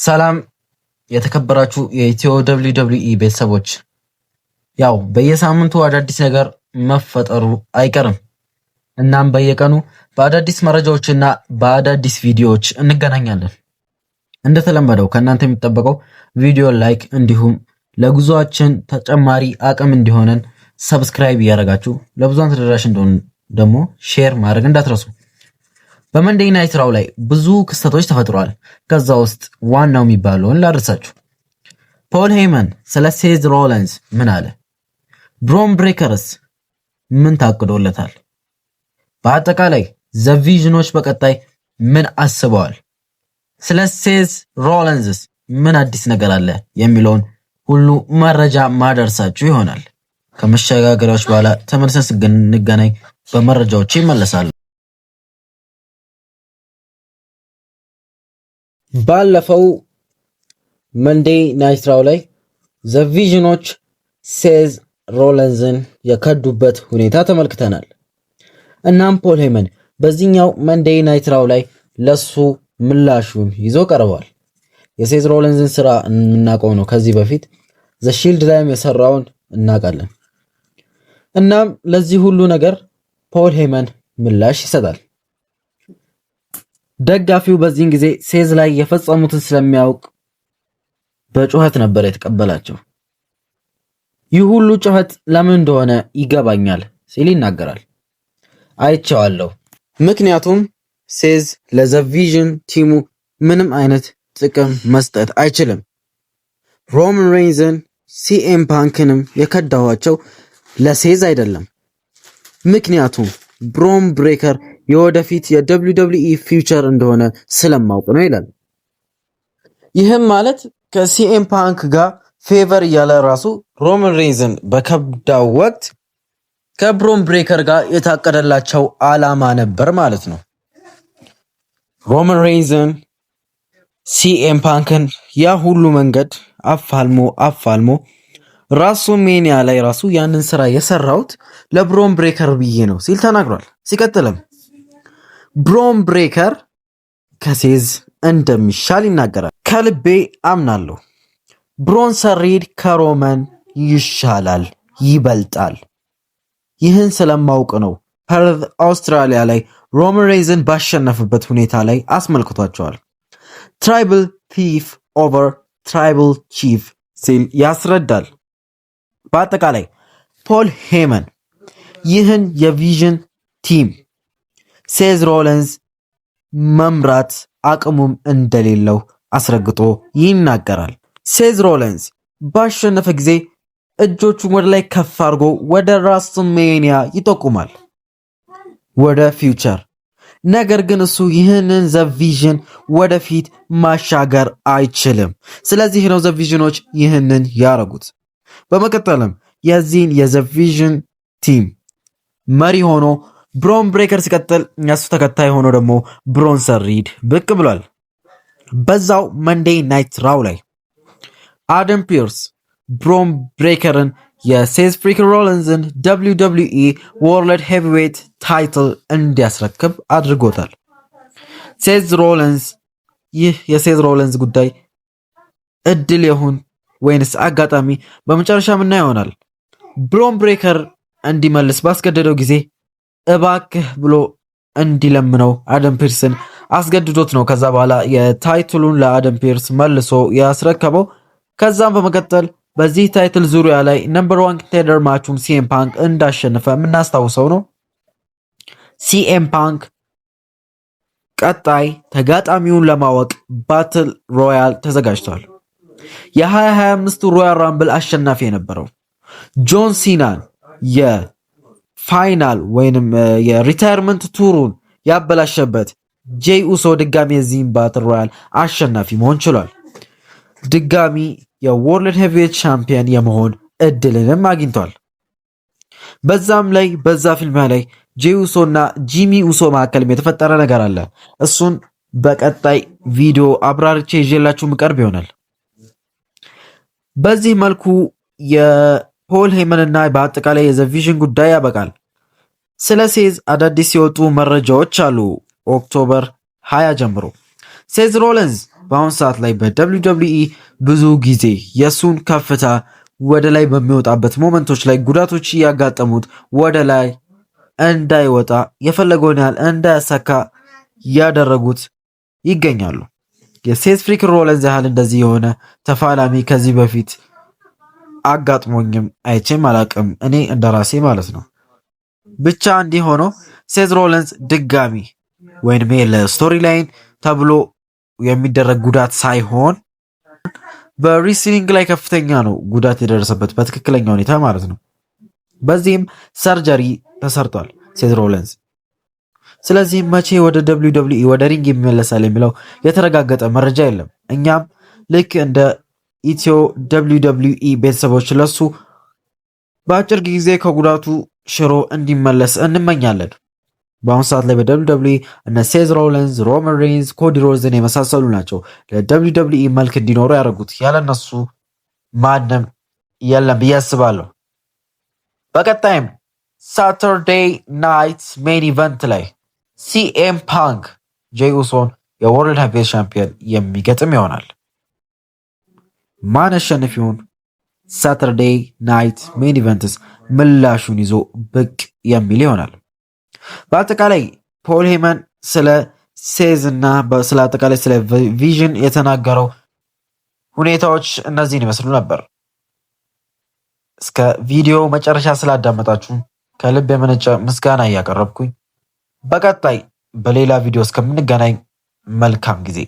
ሰላም የተከበራችሁ የኢትዮ WWE ቤተሰቦች፣ ያው በየሳምንቱ አዳዲስ ነገር መፈጠሩ አይቀርም። እናም በየቀኑ በአዳዲስ መረጃዎችና በአዳዲስ ቪዲዮዎች እንገናኛለን። እንደተለመደው ከእናንተ የሚጠበቀው ቪዲዮ ላይክ እንዲሁም ለጉዞአችን ተጨማሪ አቅም እንዲሆነን ሰብስክራይብ እያደረጋችሁ ለብዙሃን ተደራሽ እንደሆነ ደግሞ ሼር ማድረግ እንዳትረሱ። በመንዴይ ናይት ራው ላይ ብዙ ክስተቶች ተፈጥረዋል። ከዛ ውስጥ ዋናው የሚባለውን ላድርሳችሁ። ፖል ሄይመን ስለ ሴዝ ሮለንስ ምን አለ? ብሮን ብሬከርስ ምን ታቅዶለታል? በአጠቃላይ ዘ ቪዥኖች በቀጣይ ምን አስበዋል? ስለ ሴዝ ሮለንስስ ምን አዲስ ነገር አለ የሚለውን ሁሉ መረጃ ማደርሳችሁ ይሆናል። ከመሸጋገሪያዎች በኋላ ተመልሰን ስንገናኝ በመረጃዎች ይመለሳሉ። ባለፈው መንዴይ ናይት ራው ላይ ዘ ቪዥኖች ሴዝ ሮለንስን የከዱበት ሁኔታ ተመልክተናል። እናም ፖል ሄይመን በዚህኛው መንዴይ ናይት ራው ላይ ለሱ ምላሹን ይዞ ቀርቧል። የሴዝ ሮለንስን ስራ የምናውቀው ነው። ከዚህ በፊት ዘ ሺልድ ላይም የሰራውን እናውቃለን። እናም ለዚህ ሁሉ ነገር ፖል ሄይመን ምላሽ ይሰጣል። ደጋፊው በዚህን ጊዜ ሴዝ ላይ የፈጸሙትን ስለሚያውቅ በጩኸት ነበር የተቀበላቸው። ይህ ሁሉ ጩኸት ለምን እንደሆነ ይገባኛል ሲል ይናገራል። አይቼዋለሁ፣ ምክንያቱም ሴዝ ለዘ ቪዥን ቲሙ ምንም አይነት ጥቅም መስጠት አይችልም። ሮማን ሬንዝን ሲኤም ፓንክንም የከዳኋቸው ለሴዝ አይደለም፣ ምክንያቱም ብሮን ብሬከር የወደፊት የWWE ፊውቸር እንደሆነ ስለማውቅ ነው ይላል። ይህም ማለት ከሲኤም ፓንክ ጋር ፌቨር እያለ ራሱ ሮማን ሬንዝን በከብዳው ወቅት ከብሮን ብሬከር ጋር የታቀደላቸው አላማ ነበር ማለት ነው። ሮማን ሬንዝን ሲኤም ፓንክን ያ ሁሉ መንገድ አፋልሞ ራሱ ሜኒያ ላይ ራሱ ያንን ስራ የሰራውት ለብሮን ብሬከር ብዬ ነው ሲል ተናግሯል። ሲቀጥልም ብሮን ብሬከር ከሴዝ እንደሚሻል ይናገራል። ከልቤ አምናለሁ። ብሮን ሰሪድ ከሮመን ይሻላል፣ ይበልጣል። ይህን ስለማውቅ ነው ፐርዝ አውስትራሊያ ላይ ሮማን ሬንዝን ባሸነፈበት ሁኔታ ላይ አስመልክቷቸዋል። ትራይብል ቲፍ ኦቨር ትራይብል ቺፍ ሲል ያስረዳል። በአጠቃላይ ፖል ሄይመን ይህን የቪዥን ቲም ሴዝ ሮለንስ መምራት አቅሙም እንደሌለው አስረግጦ ይናገራል። ሴዝ ሮለንስ ባሸነፈ ጊዜ እጆቹን ወደ ላይ ከፍ አድርጎ ወደ ራስሜኒያ ይጠቁማል፣ ወደ ፊውቸር። ነገር ግን እሱ ይህንን ዘ ቪዥን ወደፊት ማሻገር አይችልም። ስለዚህ ነው ዘ ቪዥኖች ይህንን ያረጉት። በመቀጠልም የዚህን የዘ ቪዥን ቲም መሪ ሆኖ ብሮን ብሬከር ሲቀጥል ያሱ ተከታይ ሆኖ ደግሞ ብሮን ሰሪድ ብቅ ብሏል። በዛው መንዴይ ናይት ራው ላይ አደም ፒርስ ብሮን ብሬከርን የሴዝ ፍሪክን ሮለንስን WWE ወርልድ ሄቪዌት ታይትል እንዲያስረክብ አድርጎታል። ሴዝ ሮለንስ ይህ የሴዝ ሮለንስ ጉዳይ እድል ይሁን ወይንስ አጋጣሚ በመጨረሻ ምና ይሆናል። ብሮን ብሬከር እንዲመልስ ባስገደደው ጊዜ እባክህ ብሎ እንዲለምነው አደም ፒርስን አስገድዶት ነው ከዛ በኋላ የታይትሉን ለአደም ፒርስ መልሶ ያስረከበው። ከዛም በመቀጠል በዚህ ታይትል ዙሪያ ላይ ነምበር 1 ኮንቴንደር ማቹን ሲኤም ፓንክ እንዳሸነፈ የምናስታውሰው ነው። ሲኤም ፓንክ ቀጣይ ተጋጣሚውን ለማወቅ ባትል ሮያል ተዘጋጅቷል። የ2025 ሮያል ራምብል አሸናፊ የነበረው ጆን ሲናን የፋይናል ወይንም የሪታየርመንት ቱሩን ያበላሸበት ጄይ ኡሶ ድጋሚ የዚህን ባትል ሮያል አሸናፊ መሆን ችሏል። ድጋሚ የወርልድ ሄቪዌት ቻምፒየን የመሆን እድልንም አግኝቷል። በዛም ላይ በዛ ፊልሚያ ላይ ጄይ ኡሶ እና ጂሚ ኡሶ መካከልም የተፈጠረ ነገር አለ። እሱን በቀጣይ ቪዲዮ አብራርቼ ይዤላችሁ ምቀርብ ይሆናል። በዚህ መልኩ የፖል ሄይመን እና በአጠቃላይ የዘ ቪዥን ጉዳይ ያበቃል። ስለ ሴዝ አዳዲስ የወጡ መረጃዎች አሉ። ኦክቶበር 20 ጀምሮ ሴዝ ሮለንስ በአሁን ሰዓት ላይ በWWE ብዙ ጊዜ የሱን ከፍታ ወደ ላይ በሚወጣበት ሞመንቶች ላይ ጉዳቶች እያጋጠሙት ወደ ላይ እንዳይወጣ የፈለገውን ያህል እንዳያሳካ ያደረጉት ይገኛሉ። የሴት ፍሪክ ሮለንስ ያህል እንደዚህ የሆነ ተፋላሚ ከዚህ በፊት አጋጥሞኝም አይቼም አላቅም፣ እኔ እንደራሴ ማለት ነው። ብቻ እንዲህ ሆኖ ሴት ሮለንስ ድጋሚ ወይንም ለስቶሪ ላይን ተብሎ የሚደረግ ጉዳት ሳይሆን በሪስሊንግ ላይ ከፍተኛ ነው ጉዳት የደረሰበት በትክክለኛ ሁኔታ ማለት ነው። በዚህም ሰርጀሪ ተሰርቷል ሴት ሮለንስ። ስለዚህ መቼ ወደ WWE ወደ ሪንግ ይመለሳል የሚለው የተረጋገጠ መረጃ የለም። እኛም ልክ እንደ ኢትዮ WWE ቤተሰቦች ለሱ በአጭር ጊዜ ከጉዳቱ ሽሮ እንዲመለስ እንመኛለን። በአሁኑ ሰዓት ላይ በWWE እነ ሴዝ ሮለንስ፣ ሮመን ሬንዝ፣ ኮዲ ሮዝን የመሳሰሉ ናቸው ለWWE መልክ እንዲኖሩ ያደርጉት። ያለነሱ ማንም የለም ብዬ አስባለሁ። በቀጣይም ሳተርዴይ ናይት ሜን ኢቨንት ላይ ሲኤም ፓንክ ጄይ ኡሶን የወርልድ ሄቪዌት ሻምፒዮን የሚገጥም ይሆናል። ማን አሸንፍ ይሆን? ሳተርዴይ ናይት ሜን ኢቨንትስ ምላሹን ይዞ ብቅ የሚል ይሆናል። በአጠቃላይ ፖል ሄመን ስለ ሴዝ እና ስለ አጠቃላይ ስለ ቪዥን የተናገረው ሁኔታዎች እነዚህን ይመስሉ ነበር። እስከ ቪዲዮ መጨረሻ ስላዳመጣችሁ ከልብ የመነጨ ምስጋና እያቀረብኩኝ በቀጣይ በሌላ ቪዲዮ እስከምንገናኝ መልካም ጊዜ